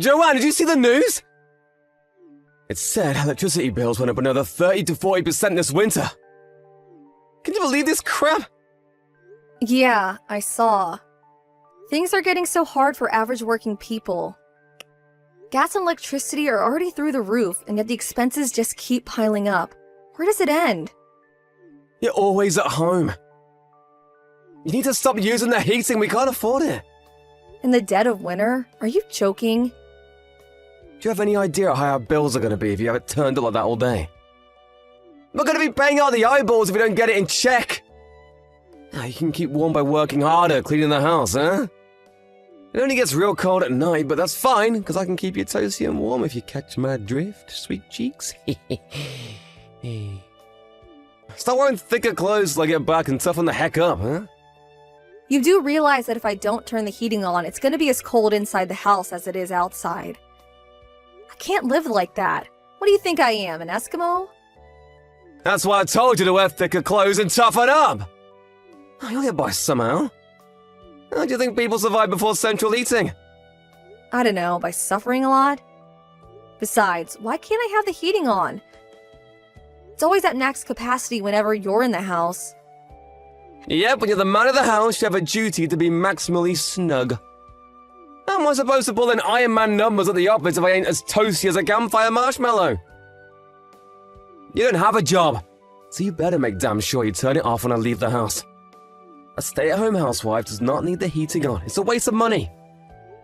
Joanne, did you see the news? It said electricity bills went up another 30 to 40% this winter. Can you believe this crap? Yeah, I saw. Things are getting so hard for average working people. Gas and electricity are already through the roof, and yet the expenses just keep piling up. Where does it end? You're always at home. You need to stop using the heating, we can't afford it. In the dead of winter? Are you joking? Do you have any idea how our bills are going to be if you have it turned up like that all day? We're going to be paying out the eyeballs if we don't get it in check. Now, you can keep warm by working harder, cleaning the house, huh? It only gets real cold at night, but that's fine, because I can keep you toasty and warm if you catch my drift, sweet cheeks. Start wearing thicker clothes till I get back and toughen the heck up, huh? You do realize that if I don't turn the heating on, it's going to be as cold inside the house as it is outside. I can't live like that. What do you think I am, an Eskimo? That's why I told you to wear thicker clothes and toughen up. You'll get by somehow. How do you think people survive before central heating? I don't know, by suffering a lot? Besides, why can't I have the heating on? It's always at max capacity whenever you're in the house. Yep, when you're the man of the house, you have a duty to be maximally snug. How am I supposed to pull in Iron Man numbers at the office if I ain't as toasty as a campfire marshmallow? You don't have a job, so you better make damn sure you turn it off when I leave the house. A stay-at-home housewife does not need the heating on. It's a waste of money.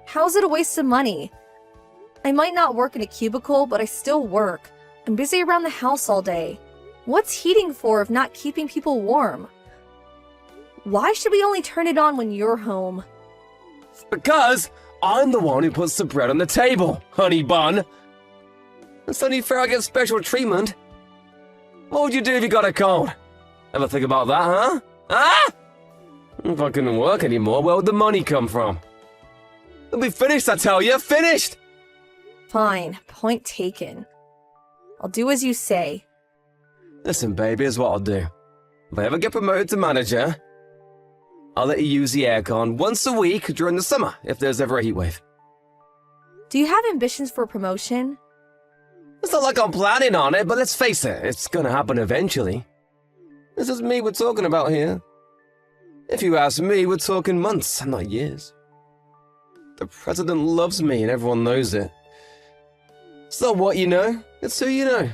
How's it a waste of money? I might not work in a cubicle, but I still work. I'm busy around the house all day. What's heating for if not keeping people warm? Why should we only turn it on when you're home? Because I'm the one who puts the bread on the table, honey bun. It's only fair I get special treatment. What would you do if you got a cold? Ever think about that, huh? Huh? If I couldn't work anymore, where would the money come from? It'll be finished, I tell you, finished! Fine, point taken. I'll do as you say. Listen, baby, here's what I'll do. If I ever get promoted to manager, I'll let you use the aircon once a week during the summer, if there's ever a heatwave. Do you have ambitions for promotion? It's not like I'm planning on it, but let's face it, it's gonna happen eventually. This is me we're talking about here. If you ask me, we're talking months, not years. The president loves me and everyone knows it. It's not what you know, it's who you know.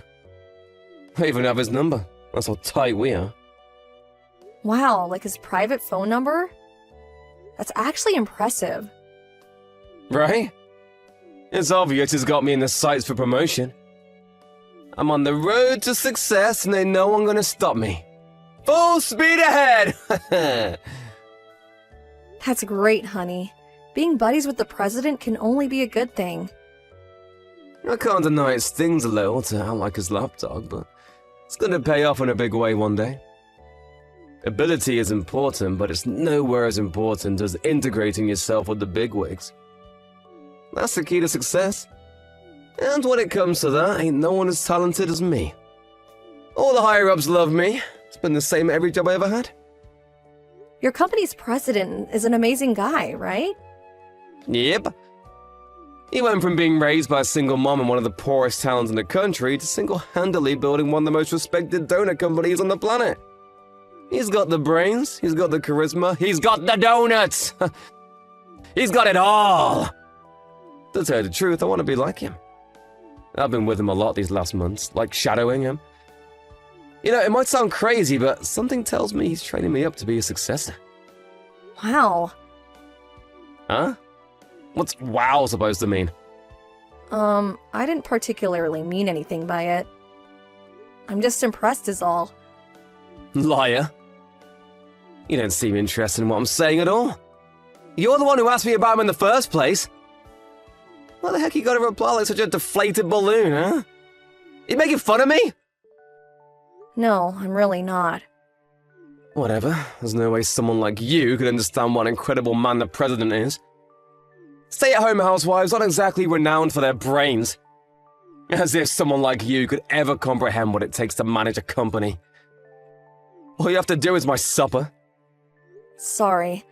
I even have his number. That's how tight we are. Wow, like his private phone number? That's actually impressive. Right? It's obvious he's got me in the sights for promotion. I'm on the road to success and ain't no one gonna stop me. Full speed ahead! That's great, honey. Being buddies with the president can only be a good thing. I can't deny it stings a little to act like his lapdog, but it's gonna pay off in a big way one day. Ability is important, but it's nowhere as important as integrating yourself with the bigwigs. That's the key to success. And when it comes to that, ain't no one as talented as me. All the higher-ups love me. It's been the same at every job I ever had. Your company's president is an amazing guy, right? Yep. He went from being raised by a single mom in one of the poorest towns in the country to single-handedly building one of the most respected donut companies on the planet. He's got the brains, he's got the charisma, he's got the donuts! He's got it all! To tell you the truth, I want to be like him. I've been with him a lot these last months, like shadowing him. You know, it might sound crazy, but something tells me he's training me up to be a successor. Wow. Huh? What's wow supposed to mean? I didn't particularly mean anything by it. I'm just impressed is all. Liar. You don't seem interested in what I'm saying at all. You're the one who asked me about him in the first place. Why the heck you gotta reply like such a deflated balloon, huh? You making fun of me? No, I'm really not. Whatever. There's no way someone like you could understand what an incredible man the president is. Stay-at-home housewives aren't exactly renowned for their brains. As if someone like you could ever comprehend what it takes to manage a company. All you have to do is my supper. Sorry.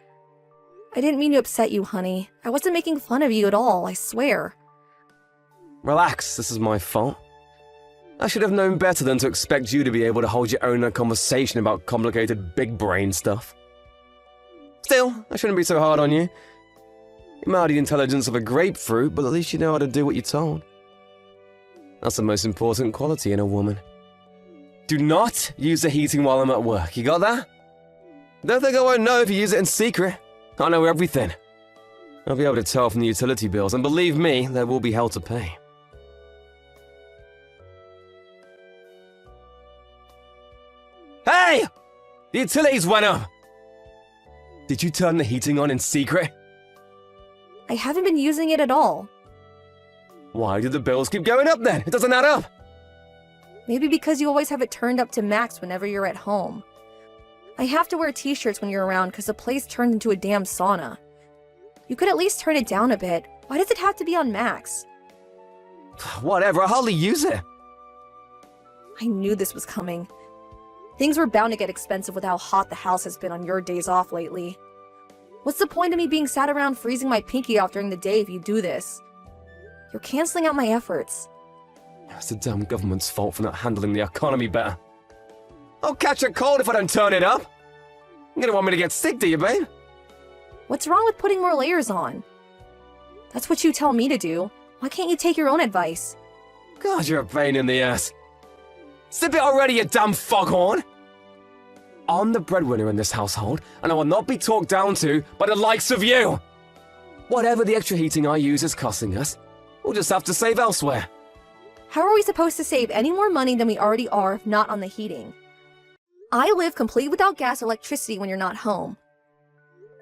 I didn't mean to upset you, honey. I wasn't making fun of you at all, I swear. Relax, this is my fault. I should have known better than to expect you to be able to hold your own in a conversation about complicated big brain stuff. Still, I shouldn't be so hard on you. You might have the intelligence of a grapefruit, but at least you know how to do what you're told. That's the most important quality in a woman. Do not use the heating while I'm at work, you got that? Don't think I won't know if you use it in secret. I know everything. I'll be able to tell from the utility bills, and believe me, there will be hell to pay. Hey! The utilities went up! Did you turn the heating on in secret? I haven't been using it at all. Why do the bills keep going up then? It doesn't add up! Maybe because you always have it turned up to max whenever you're at home. I have to wear t-shirts when you're around because the place turned into a damn sauna. You could at least turn it down a bit. Why does it have to be on max? Whatever, I hardly use it. I knew this was coming. Things were bound to get expensive with how hot the house has been on your days off lately. What's the point of me being sat around freezing my pinky off during the day if you do this? You're canceling out my efforts. It's the damn government's fault for not handling the economy better. I'll catch a cold if I don't turn it up. You're gonna want me to get sick, do you, babe? What's wrong with putting more layers on? That's what you tell me to do. Why can't you take your own advice? God, you're a pain in the ass. Sip it already, you damn foghorn! I'm the breadwinner in this household, and I will not be talked down to by the likes of you! Whatever the extra heating I use is costing us, we'll just have to save elsewhere. How are we supposed to save any more money than we already are if not on the heating? I live completely without gas or electricity when you're not home.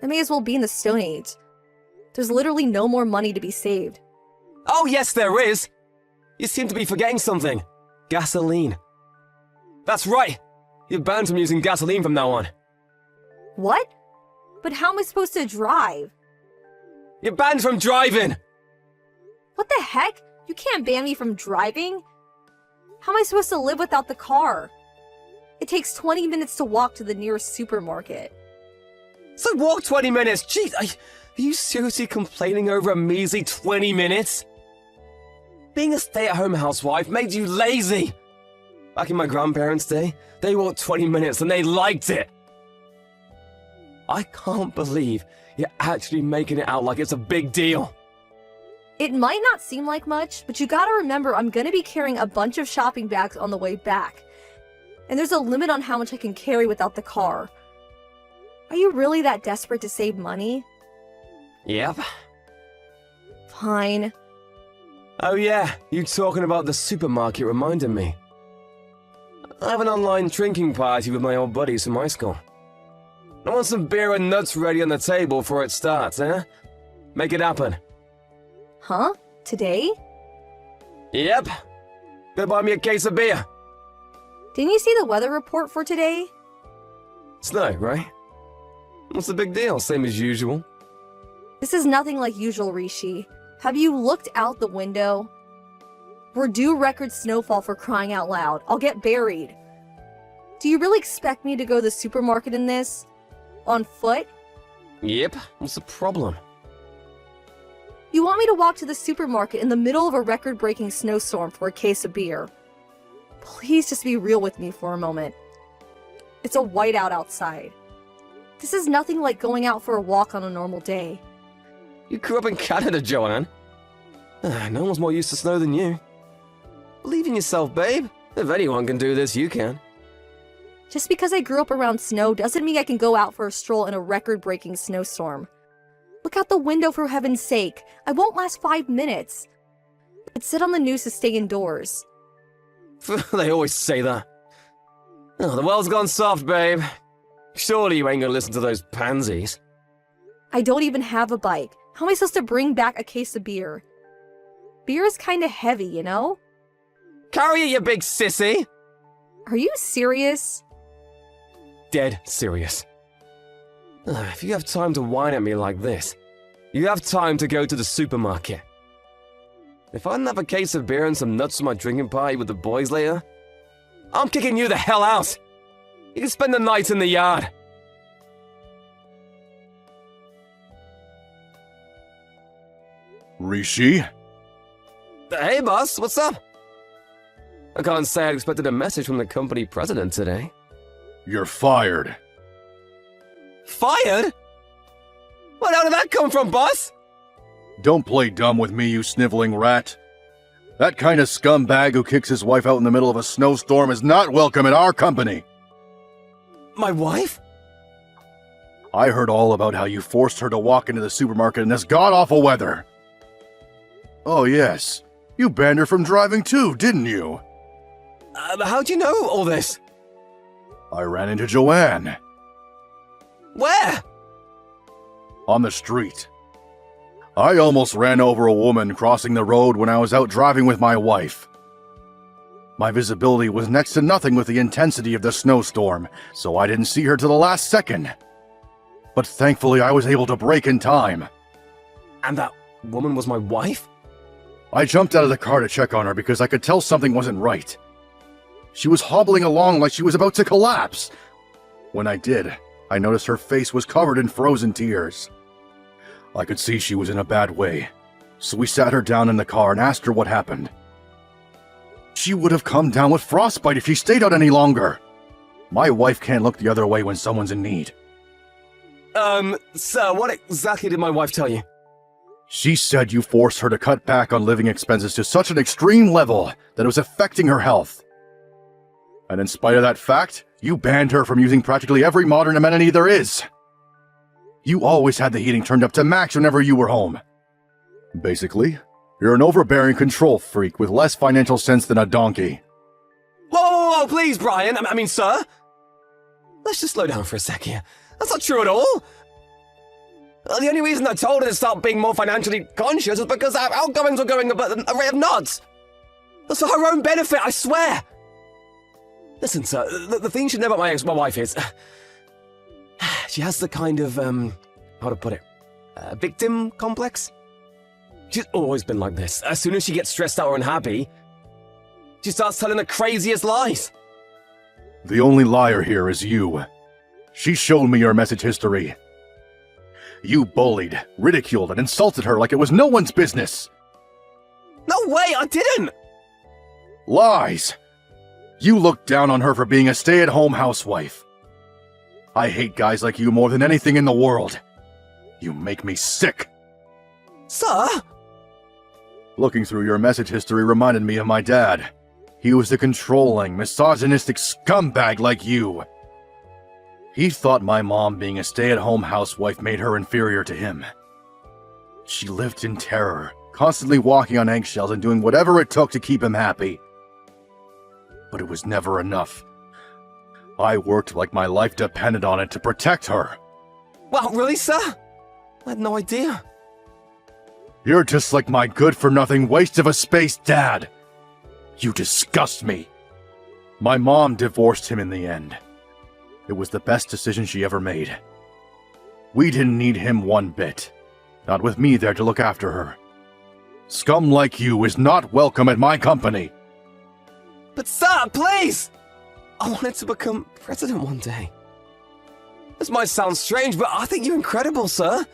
I may as well be in the Stone Age. There's literally no more money to be saved. Oh yes, there is! You seem to be forgetting something. Gasoline. That's right! You're banned from using gasoline from now on. What? But how am I supposed to drive? You're banned from driving! What the heck? You can't ban me from driving? How am I supposed to live without the car? It takes 20 minutes to walk to the nearest supermarket. So walk 20 minutes? Jeez, are you seriously complaining over a measly 20 minutes? Being a stay-at-home housewife made you lazy! Back in my grandparents' day, they walked 20 minutes and they liked it! I can't believe you're actually making it out like it's a big deal. It might not seem like much, but you gotta remember I'm gonna be carrying a bunch of shopping bags on the way back. And there's a limit on how much I can carry without the car. Are you really that desperate to save money? Yep. Fine. Oh yeah, you talking about the supermarket reminded me. I have an online drinking party with my old buddies from high school. I want some beer and nuts ready on the table before it starts, eh? Make it happen. Huh? Today? Yep. Go buy me a case of beer. Didn't you see the weather report for today? Snow, right? What's the big deal? Same as usual. This is nothing like usual, Rishi. Have you looked out the window? We're due record snowfall for crying out loud. I'll get buried. Do you really expect me to go to the supermarket in this? On foot? Yep. What's the problem? You want me to walk to the supermarket in the middle of a record-breaking snowstorm for a case of beer? Please just be real with me for a moment. It's a whiteout outside. This is nothing like going out for a walk on a normal day. You grew up in Canada, Joanne. No one's more used to snow than you. Believe in yourself, babe. If anyone can do this, you can. Just because I grew up around snow doesn't mean I can go out for a stroll in a record-breaking snowstorm. Look out the window for heaven's sake. I won't last 5 minutes. I'd sit on the news to stay indoors. They always say that. Oh, the world's gone soft, babe. Surely you ain't gonna listen to those pansies. I don't even have a bike. How am I supposed to bring back a case of beer? Beer is kinda heavy, you know? Carry it, you big sissy! Are you serious? Dead serious. If you have time to whine at me like this, you have time to go to the supermarket. If I didn't have a case of beer and some nuts for my drinking party with the boys later, I'm kicking you the hell out! You can spend the night in the yard. Rishi? Hey, boss, what's up? I can't say I expected a message from the company president today. You're fired. Fired? Where the hell did that come from, boss? Don't play dumb with me, you sniveling rat. That kind of scumbag who kicks his wife out in the middle of a snowstorm is not welcome at our company. My wife? I heard all about how you forced her to walk into the supermarket in this god-awful weather. Oh yes, you banned her from driving too, didn't you? How'd you know all this? I ran into Joanne. Where? On the street. I almost ran over a woman crossing the road when I was out driving with my wife. My visibility was next to nothing with the intensity of the snowstorm, so I didn't see her till the last second. But thankfully I was able to brake in time. And that woman was my wife? I jumped out of the car to check on her because I could tell something wasn't right. She was hobbling along like she was about to collapse. When I did, I noticed her face was covered in frozen tears. I could see she was in a bad way, so we sat her down in the car and asked her what happened. She would have come down with frostbite if she stayed out any longer. My wife can't look the other way when someone's in need. Sir, what exactly did my wife tell you? She said you forced her to cut back on living expenses to such an extreme level that it was affecting her health. And in spite of that fact, you banned her from using practically every modern amenity there is. You always had the heating turned up to max whenever you were home. Basically, you're an overbearing control freak with less financial sense than a donkey. Whoa, please, Brian. I mean, sir. Let's just slow down for a sec here. That's not true at all. The only reason I told her to start being more financially conscious was because our outgoings were going up at a rate of knots. That's for her own benefit, I swear. Listen, sir, the thing you should know about my wife is... she has the kind of, how to put it, victim complex? She's always been like this. As soon as she gets stressed out or unhappy, she starts telling the craziest lies. The only liar here is you. She showed me your message history. You bullied, ridiculed, and insulted her like it was no one's business. No way, I didn't! Lies! You looked down on her for being a stay-at-home housewife. I hate guys like you more than anything in the world. You make me sick. Sir? Looking through your message history reminded me of my dad. He was a controlling, misogynistic scumbag like you. He thought my mom being a stay-at-home housewife made her inferior to him. She lived in terror, constantly walking on eggshells and doing whatever it took to keep him happy. But it was never enough. I worked like my life depended on it to protect her. Wow, really, sir? I had no idea. You're just like my good-for-nothing waste of a space dad. You disgust me. My mom divorced him in the end. It was the best decision she ever made. We didn't need him one bit. Not with me there to look after her. Scum like you is not welcome at my company. But sir, please! I wanted to become president one day. This might sound strange, but I think you're incredible, sir.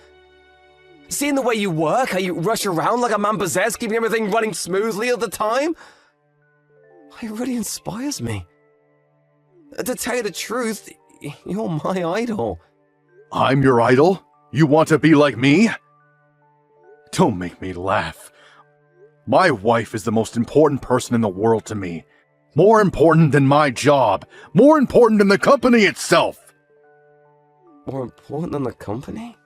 Seeing the way you work, how you rush around like a man possessed, keeping everything running smoothly all the time, it really inspires me. To tell you the truth, you're my idol. I'm your idol? You want to be like me? Don't make me laugh. My wife is the most important person in the world to me. More important than my job. More important than the company itself. More important than the company?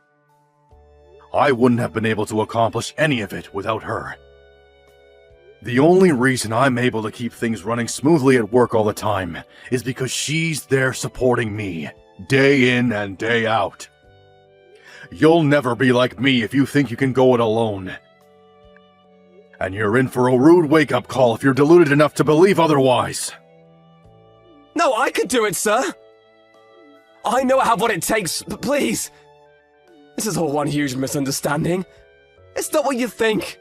I wouldn't have been able to accomplish any of it without her. The only reason I'm able to keep things running smoothly at work all the time is because she's there supporting me, day in and day out. You'll never be like me if you think you can go it alone. And you're in for a rude wake-up call if you're deluded enough to believe otherwise. No, I could do it, sir. I know I have what it takes, but please. This is all one huge misunderstanding. It's not what you think.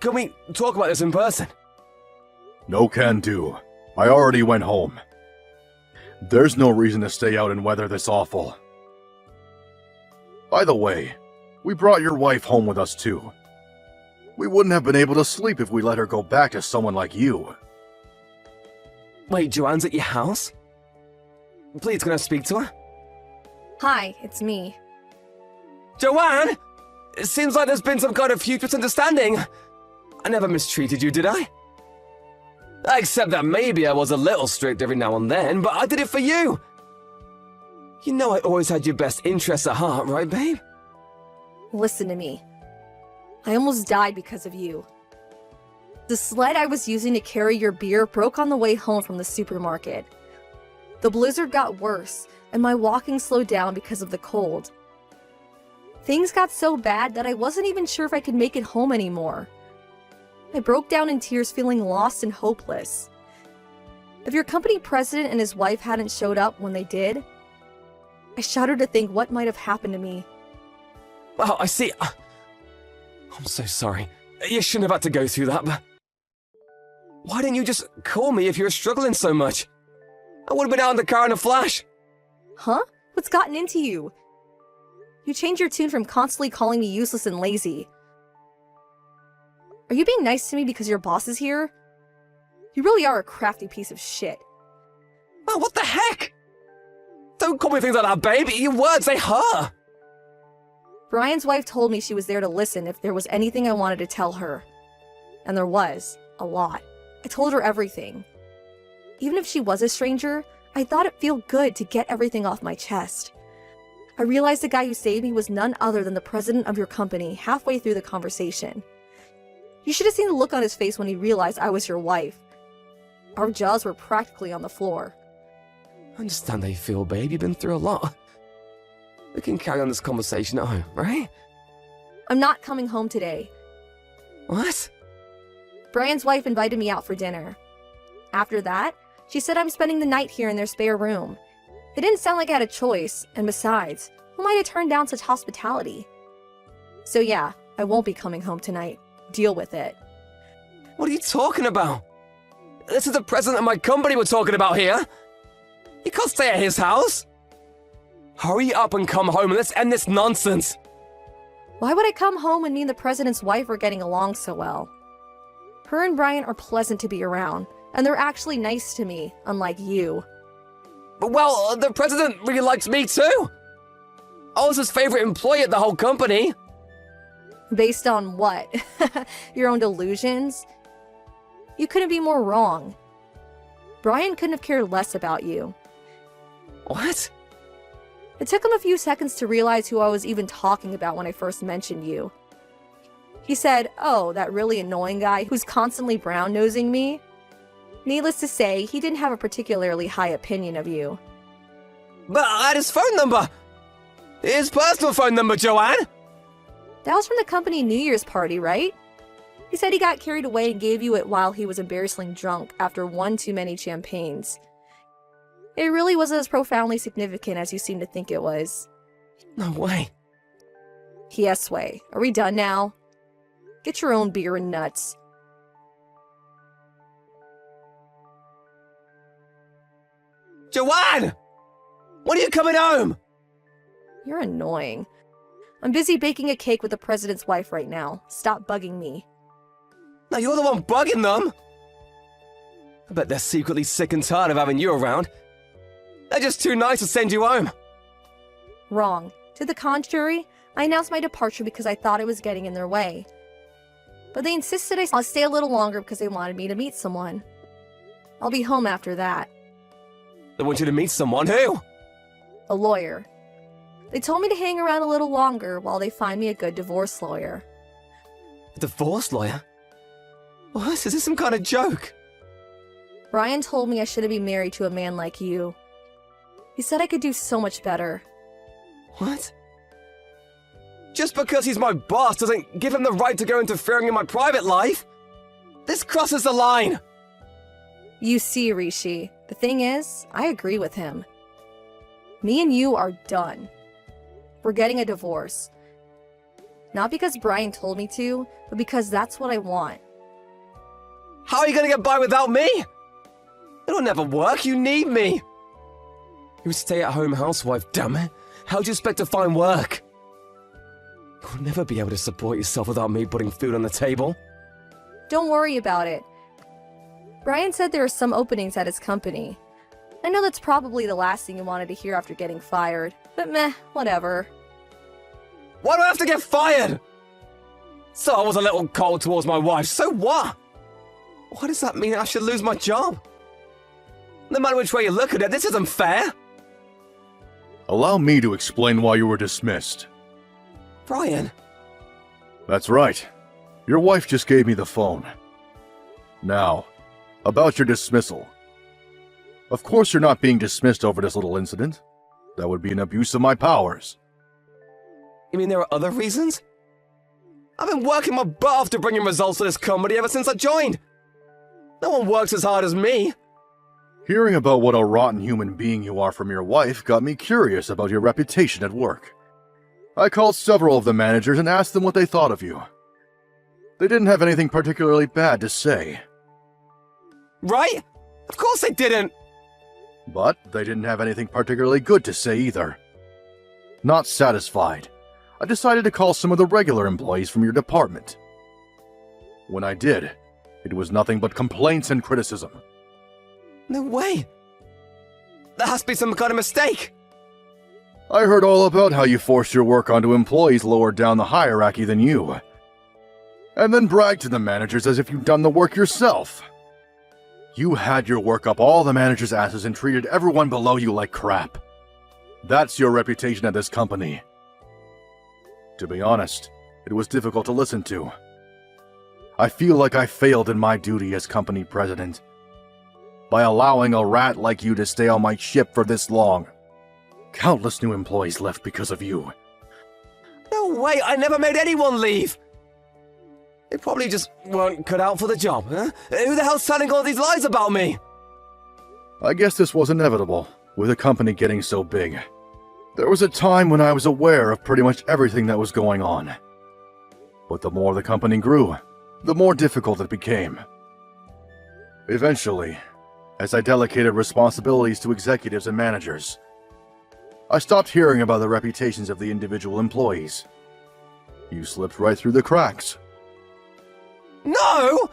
Can we talk about this in person? No can do. I already went home. There's no reason to stay out in weather this awful. By the way, we brought your wife home with us too. We wouldn't have been able to sleep if we let her go back to someone like you. Wait, Joanne's at your house? Please, can I speak to her? Hi, it's me. Joanne! It seems like there's been some kind of huge misunderstanding. I never mistreated you, did I? Except that maybe I was a little strict every now and then, but I did it for you. You know I always had your best interests at heart, right, babe? Listen to me. I almost died because of you. The sled I was using to carry your beer broke on the way home from the supermarket. The blizzard got worse, and my walking slowed down because of the cold. Things got so bad that I wasn't even sure if I could make it home anymore. I broke down in tears, feeling lost and hopeless. If your company president and his wife hadn't showed up when they did, I shudder to think what might have happened to me. Oh, I see. I'm so sorry. You shouldn't have had to go through that, but... Why didn't you just call me if you were struggling so much? I would have been out in the car in a flash. Huh? What's gotten into you? You changed your tune from constantly calling me useless and lazy. Are you being nice to me because your boss is here? You really are a crafty piece of shit. Oh, what the heck? Don't call me things like that, babe. Your words, they hurt. Brian's wife told me she was there to listen if there was anything I wanted to tell her. And there was. A lot. I told her everything. Even if she was a stranger, I thought it'd feel good to get everything off my chest. I realized the guy who saved me was none other than the president of your company halfway through the conversation. You should have seen the look on his face when he realized I was your wife. Our jaws were practically on the floor. I understand how you feel, babe. You've been through a lot. We can carry on this conversation at home, right? I'm not coming home today. What? Brian's wife invited me out for dinner. After that, she said I'm spending the night here in their spare room. It didn't sound like I had a choice, and besides, who might have turned down such hospitality? So yeah, I won't be coming home tonight. Deal with it. What are you talking about? This is the president of my company we're talking about here. You can't stay at his house. Hurry up and come home and let's end this nonsense. Why would I come home when me and the president's wife are getting along so well? Her and Brian are pleasant to be around, and they're actually nice to me, unlike you. Well, the president really likes me too. I was his favorite employee at the whole company. Based on what? Your own delusions? You couldn't be more wrong. Brian couldn't have cared less about you. What? It took him a few seconds to realize who I was even talking about when I first mentioned you. He said, "Oh, that really annoying guy who's constantly brown-nosing me." Needless to say, he didn't have a particularly high opinion of you. But I had his phone number. His personal phone number, Joanne. That was from the company New Year's party, right? He said he got carried away and gave you it while he was embarrassingly drunk after one too many champagnes. It really wasn't as profoundly significant as you seem to think it was. No way. Yes way. Are we done now? Get your own beer and nuts. Joanne! When are you coming home? You're annoying. I'm busy baking a cake with the president's wife right now. Stop bugging me. No, you're the one bugging them. I bet they're secretly sick and tired of having you around. They're just too nice to send you home. Wrong. To the contrary, I announced my departure because I thought I was getting in their way. But they insisted I'll stay a little longer because they wanted me to meet someone. I'll be home after that. They want you to meet someone. Who? A lawyer. They told me to hang around a little longer while they find me a good divorce lawyer. A divorce lawyer? What? Is this some kind of joke? Brian told me I shouldn't be married to a man like you. He said I could do so much better. What? Just because he's my boss doesn't give him the right to go interfering in my private life. This crosses the line. You see, Rishi, the thing is, I agree with him. Me and you are done. We're getting a divorce. Not because Brian told me to, but because that's what I want. How are you going to get by without me? It'll never work. You need me. You're a stay-at-home housewife, damn it. How do you expect to find work? You'll never be able to support yourself without me putting food on the table. Don't worry about it. Brian said there are some openings at his company. I know that's probably the last thing you wanted to hear after getting fired, but meh, whatever. Why do I have to get fired? So I was a little cold towards my wife, so what? Why does that mean I should lose my job? No matter which way you look at it, this isn't fair. Allow me to explain why you were dismissed. Brian. That's right. Your wife just gave me the phone. Now, about your dismissal. Of course you're not being dismissed over this little incident. That would be an abuse of my powers. You mean there are other reasons? I've been working my butt off to bring in results to this company ever since I joined. No one works as hard as me. Hearing about what a rotten human being you are from your wife got me curious about your reputation at work. I called several of the managers and asked them what they thought of you. They didn't have anything particularly bad to say. Right? Of course they didn't. But they didn't have anything particularly good to say either. Not satisfied, I decided to call some of the regular employees from your department. When I did, it was nothing but complaints and criticism. No way. There has to be some kind of mistake. I heard all about how you forced your work onto employees lower down the hierarchy than you. And then bragged to the managers as if you'd done the work yourself. You had your work up all the managers' asses and treated everyone below you like crap. That's your reputation at this company. To be honest, it was difficult to listen to. I feel like I failed in my duty as company president by allowing a rat like you to stay on my ship for this long. Countless new employees left because of you. No way, I never made anyone leave. They probably just weren't cut out for the job, huh? Who the hell's telling all these lies about me? I guess this was inevitable, with the company getting so big. There was a time when I was aware of pretty much everything that was going on. But the more the company grew, the more difficult it became. Eventually, as I delegated responsibilities to executives and managers, I stopped hearing about the reputations of the individual employees. You slipped right through the cracks. No!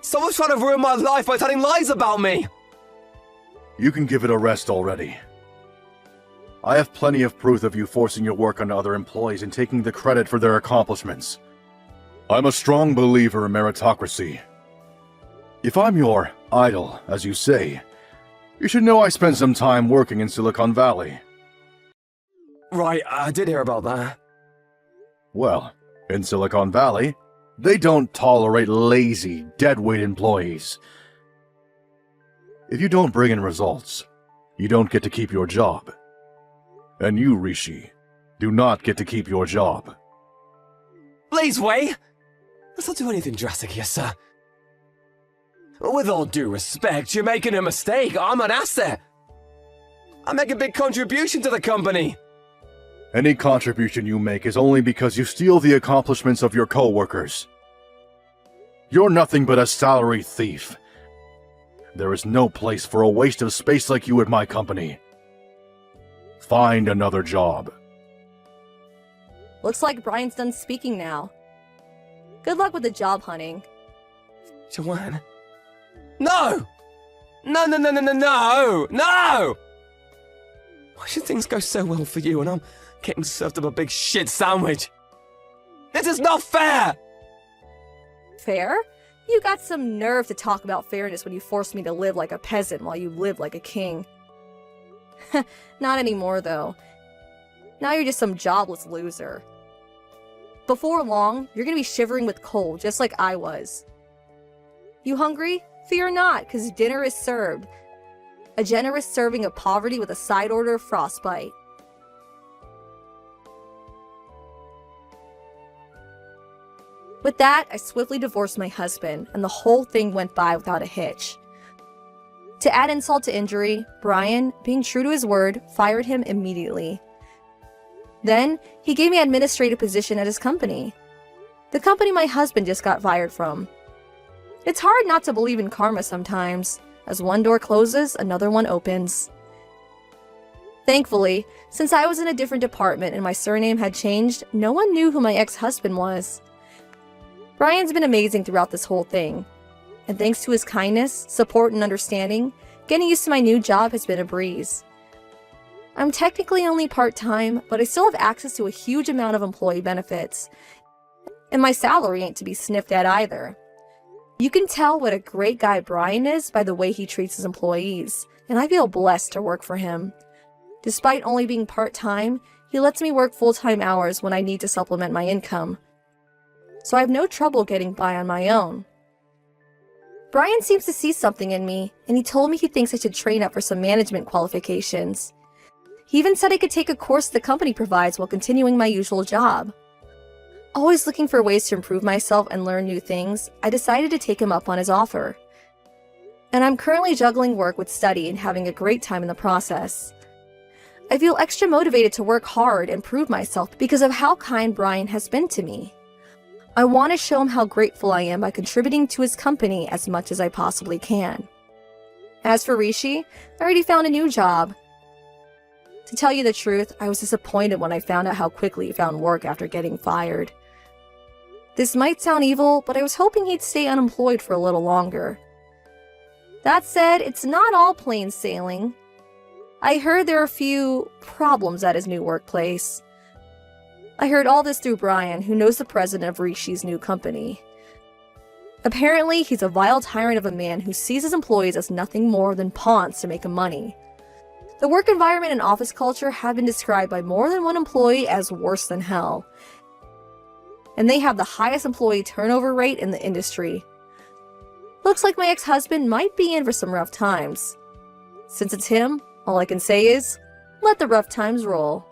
Someone's trying to ruin my life by telling lies about me! You can give it a rest already. I have plenty of proof of you forcing your work on other employees and taking the credit for their accomplishments. I'm a strong believer in meritocracy. If I'm your idol, as you say, you should know I spent some time working in Silicon Valley. Right, I did hear about that. Well, in Silicon Valley, they don't tolerate lazy, deadweight employees. If you don't bring in results, you don't get to keep your job. And you, Rishi, do not get to keep your job. Please wait! Let's not do anything drastic here, sir. With all due respect, you're making a mistake. I'm an asset. I make a big contribution to the company. Any contribution you make is only because you steal the accomplishments of your co-workers. You're nothing but a salary thief. There is no place for a waste of space like you at my company. Find another job. Looks like Brian's done speaking now. Good luck with the job hunting. Joanne? No! No, no, no, no, no, no! No! Why should things go so well for you and I'm getting served up a big shit sandwich? This is not fair! Fair? You got some nerve to talk about fairness when you forced me to live like a peasant while you live like a king. Not anymore, though. Now you're just some jobless loser. Before long, you're gonna be shivering with cold, just like I was. You hungry? Fear not, cause dinner is served. A generous serving of poverty with a side order of frostbite. With that, I swiftly divorced my husband, and the whole thing went by without a hitch. To add insult to injury, Brian, being true to his word, fired him immediately. Then, he gave me an administrative position at his company. The company my husband just got fired from. It's hard not to believe in karma sometimes. As one door closes, another one opens. Thankfully, since I was in a different department and my surname had changed, no one knew who my ex-husband was. Brian's been amazing throughout this whole thing, and thanks to his kindness, support, and understanding, getting used to my new job has been a breeze. I'm technically only part-time, but I still have access to a huge amount of employee benefits, and my salary ain't to be sniffed at either. You can tell what a great guy Brian is by the way he treats his employees, and I feel blessed to work for him. Despite only being part-time, he lets me work full-time hours when I need to supplement my income, so I have no trouble getting by on my own. Brian seems to see something in me, and he told me he thinks I should train up for some management qualifications. He even said I could take a course the company provides while continuing my usual job. Always looking for ways to improve myself and learn new things, I decided to take him up on his offer. And I'm currently juggling work with study and having a great time in the process. I feel extra motivated to work hard and prove myself because of how kind Brian has been to me. I want to show him how grateful I am by contributing to his company as much as I possibly can. As for Rishi, I already found a new job. To tell you the truth, I was disappointed when I found out how quickly he found work after getting fired. This might sound evil, but I was hoping he'd stay unemployed for a little longer. That said, it's not all plain sailing. I heard there are a few problems at his new workplace. I heard all this through Brian, who knows the president of Rishi's new company. Apparently, he's a vile tyrant of a man who sees his employees as nothing more than pawns to make him money. The work environment and office culture have been described by more than one employee as worse than hell. And they have the highest employee turnover rate in the industry. Looks like my ex-husband might be in for some rough times. Since it's him, all I can say is, let the rough times roll.